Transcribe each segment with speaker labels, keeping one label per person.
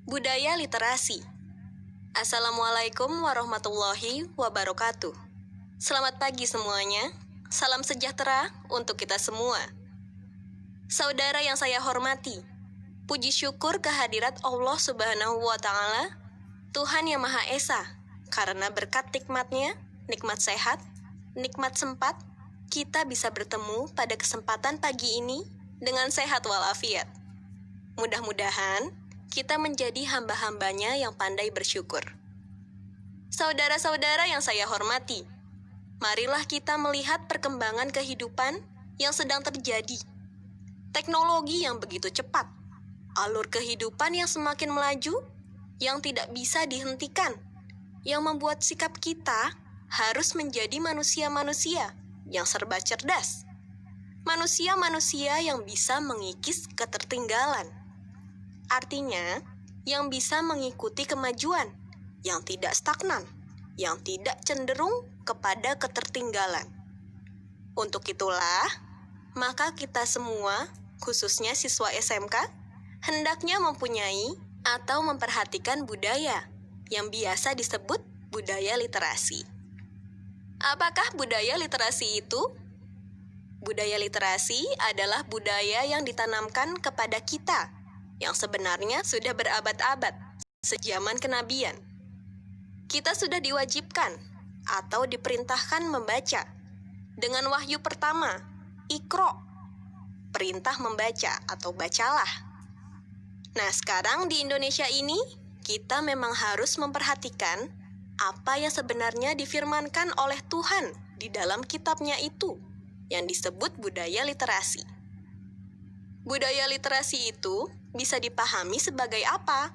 Speaker 1: Budaya literasi. Assalamualaikum warahmatullahi wabarakatuh. Selamat pagi semuanya. Salam sejahtera untuk kita semua. Saudara yang saya hormati, puji syukur kehadirat Allah Subhanahu wa Ta'ala, Tuhan yang Maha Esa, karena berkat nikmatnya, nikmat sehat, nikmat sempat, kita bisa bertemu pada kesempatan pagi ini dengan sehat walafiat. Mudah-mudahan kita menjadi hamba-hambanya yang pandai bersyukur. Saudara-saudara yang saya hormati, marilah kita melihat perkembangan kehidupan yang sedang terjadi. Teknologi yang begitu cepat, alur kehidupan yang semakin melaju, yang tidak bisa dihentikan, yang membuat sikap kita harus menjadi manusia-manusia yang serba cerdas. Manusia-manusia yang bisa mengikis ketertinggalan. Artinya, yang bisa mengikuti kemajuan, yang tidak stagnan, yang tidak cenderung kepada ketertinggalan. Untuk itulah, maka kita semua, khususnya siswa SMK, hendaknya mempunyai atau memperhatikan budaya yang biasa disebut budaya literasi. Apakah budaya literasi itu? Budaya literasi adalah budaya yang ditanamkan kepada kita, yang sebenarnya sudah berabad-abad, sejaman kenabian. Kita sudah diwajibkan atau diperintahkan membaca. Dengan wahyu pertama, Iqra, perintah membaca atau bacalah. Nah, sekarang di Indonesia ini, kita memang harus memperhatikan apa yang sebenarnya difirmankan oleh Tuhan di dalam kitabnya itu, yang disebut budaya literasi. Budaya literasi itu bisa dipahami sebagai apa?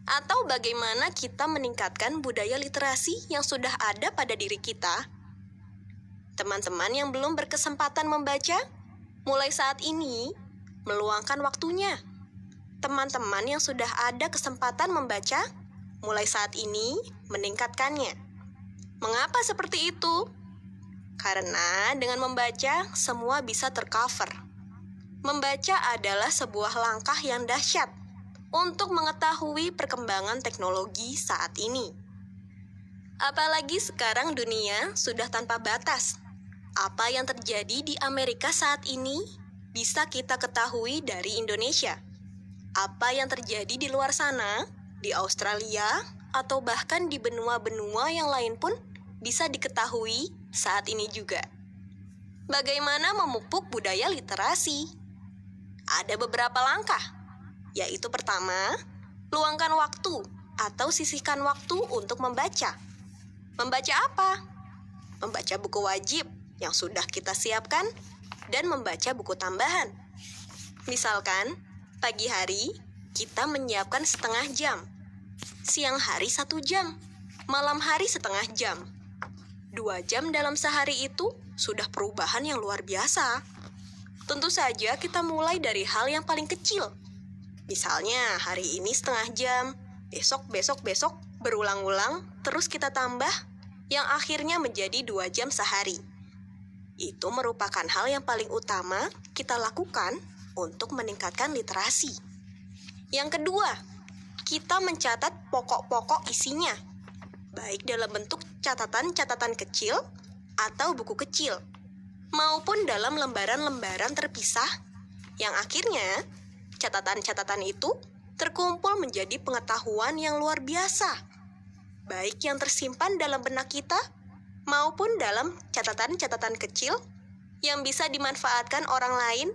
Speaker 1: Atau bagaimana kita meningkatkan budaya literasi yang sudah ada pada diri kita? Teman-teman yang belum berkesempatan membaca, mulai saat ini meluangkan waktunya. Teman-teman yang sudah ada kesempatan membaca, mulai saat ini meningkatkannya. Mengapa seperti itu? Karena dengan membaca, semua bisa tercover. Membaca adalah sebuah langkah yang dahsyat untuk mengetahui perkembangan teknologi saat ini. Apalagi sekarang dunia sudah tanpa batas. Apa yang terjadi di Amerika saat ini bisa kita ketahui dari Indonesia. Apa yang terjadi di luar sana, di Australia, atau bahkan di benua-benua yang lain pun bisa diketahui saat ini juga. Bagaimana memupuk budaya literasi? Ada beberapa langkah, yaitu pertama, luangkan waktu atau sisihkan waktu untuk membaca. Membaca apa? Membaca buku wajib yang sudah kita siapkan dan membaca buku tambahan. Misalkan, pagi hari kita menyiapkan setengah jam, siang hari 1 jam, malam hari setengah jam. 2 jam dalam sehari itu sudah perubahan yang luar biasa. Tentu saja kita mulai dari hal yang paling kecil. Misalnya hari ini setengah jam, besok, berulang-ulang, terus kita tambah, yang akhirnya menjadi 2 jam sehari. Itu merupakan hal yang paling utama kita lakukan untuk meningkatkan literasi. Yang kedua, kita mencatat pokok-pokok isinya, baik dalam bentuk catatan-catatan kecil atau buku kecil, maupun dalam lembaran-lembaran terpisah, yang akhirnya catatan-catatan itu terkumpul menjadi pengetahuan yang luar biasa, baik yang tersimpan dalam benak kita, maupun dalam catatan-catatan kecil yang bisa dimanfaatkan orang lain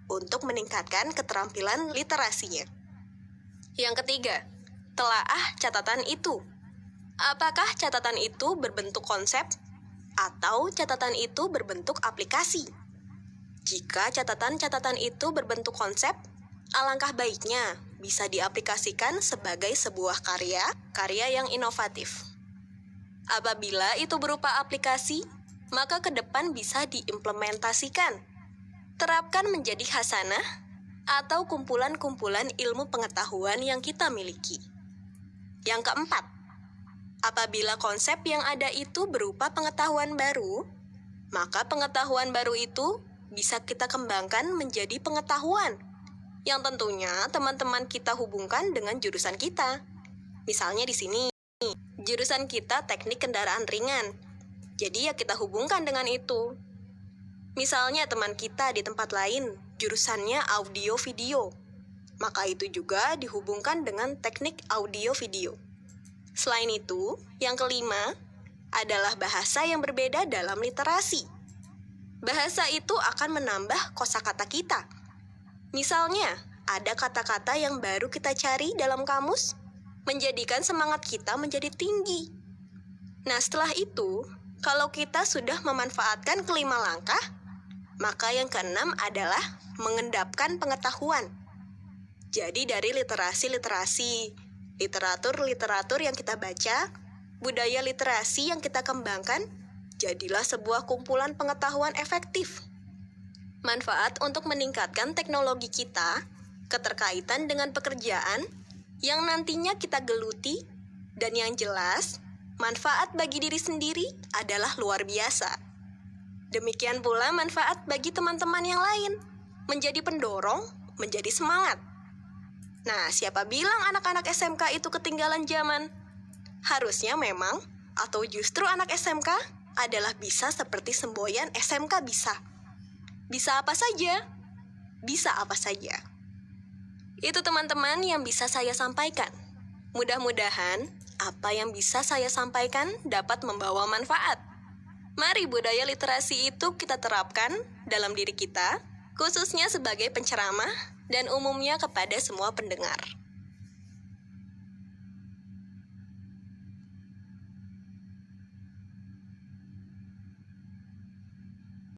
Speaker 1: untuk meningkatkan keterampilan literasinya. Yang ketiga, telaah catatan itu. Apakah catatan itu berbentuk konsep atau catatan itu berbentuk aplikasi? Jika catatan-catatan itu berbentuk konsep, alangkah baiknya bisa diaplikasikan sebagai sebuah karya yang inovatif. Apabila itu berupa aplikasi, maka ke depan bisa diimplementasikan. Terapkan menjadi khasanah atau kumpulan-kumpulan ilmu pengetahuan yang kita miliki. Yang keempat, apabila konsep yang ada itu berupa pengetahuan baru, maka pengetahuan baru itu bisa kita kembangkan menjadi pengetahuan yang tentunya teman-teman kita hubungkan dengan jurusan kita. Misalnya di sini, jurusan kita teknik kendaraan ringan. Jadi ya kita hubungkan dengan itu. Misalnya teman kita di tempat lain, jurusannya audio video. Maka itu juga dihubungkan dengan teknik audio video. Selain itu, yang kelima adalah bahasa yang berbeda dalam literasi. Bahasa itu akan menambah kosakata kita. Misalnya, ada kata-kata yang baru kita cari dalam kamus, menjadikan semangat kita menjadi tinggi. Nah, setelah itu, kalau kita sudah memanfaatkan kelima langkah, maka yang keenam adalah mengendapkan pengetahuan. Jadi dari literasi-literasi, literatur-literatur yang kita baca, budaya literasi yang kita kembangkan, jadilah sebuah kumpulan pengetahuan efektif. Manfaat untuk meningkatkan teknologi kita, keterkaitan dengan pekerjaan yang nantinya kita geluti, dan yang jelas, manfaat bagi diri sendiri adalah luar biasa. Demikian pula manfaat bagi teman-teman yang lain, menjadi pendorong, menjadi semangat. Nah, siapa bilang anak-anak SMK itu ketinggalan zaman? Harusnya memang, atau justru anak SMK adalah bisa seperti semboyan SMK bisa. Bisa apa saja? Bisa apa saja. Itu teman-teman yang bisa saya sampaikan. Mudah-mudahan apa yang bisa saya sampaikan dapat membawa manfaat. Mari budaya literasi itu kita terapkan dalam diri kita, khususnya sebagai penceramah dan umumnya kepada semua pendengar.